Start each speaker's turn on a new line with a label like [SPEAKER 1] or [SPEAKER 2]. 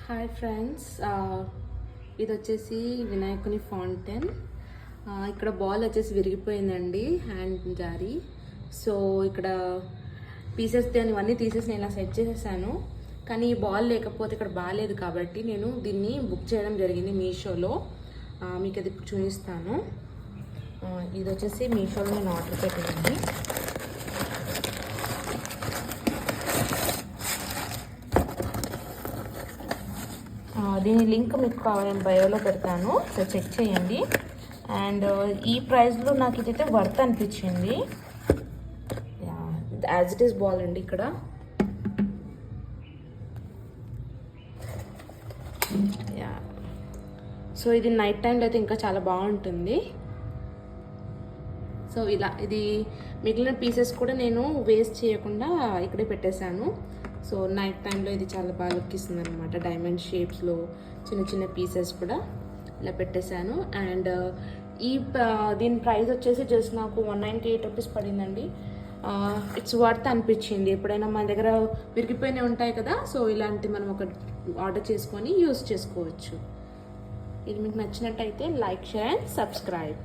[SPEAKER 1] Hi friends, ఇది వచ్చేసి వినాయకుని ఫౌంటైన్. ఇక్కడ బాల్ వచ్చేసి విరిగిపోయిందండి, హ్యాండ్ జారి. సో ఇక్కడ పీసెస్ ఇవన్నీ తీసేసి నేను ఇలా సెట్ చేసేసాను. కానీ ఈ బాల్ లేకపోతే ఇక్కడ బాగాలేదు కాబట్టి నేను దీన్ని బుక్ చేయడం జరిగింది మీషోలో. మీకు అది ఇప్పుడు చూపిస్తాను. ఇది వచ్చేసి మీషోలో నేను ఆర్డర్ పెట్టింది. దీని లింక్ మీకు నేను బయోలో పెడతాను, సో చెక్ చేయండి. అండ్ ఈ ప్రైస్లో నాకు ఇదైతే వర్త్ అనిపించింది. యాజ్ ఇట్ ఈస్ బాల్ అండి ఇక్కడ. సో ఇది నైట్ టైంలో అయితే ఇంకా చాలా బాగుంటుంది. సో ఇలా ఇది మిగిలిన పీసెస్ కూడా నేను వేస్ట్ చేయకుండా ఇక్కడే పెట్టేశాను. సో నైట్ టైంలో ఇది చాలా బాగా లుక్ ఇస్తుంది అనమాట. డైమండ్ షేప్స్లో చిన్న చిన్న పీసెస్ కూడా ఇలా పెట్టేశాను. అండ్ దీని ప్రైస్ వచ్చేసి జస్ట్ నాకు 198 రూపీస్ పడిందండి. ఇట్స్ వర్త్ అనిపించింది. ఎప్పుడైనా మన దగ్గర విరిగిపోయినవి ఉంటాయి కదా, సో ఇలాంటి మనం ఒక ఆర్డర్ చేసుకొని యూస్ చేసుకోవచ్చు. ఇది మీకు నచ్చినట్టయితే లైక్, షేర్ అండ్ సబ్స్క్రైబ్.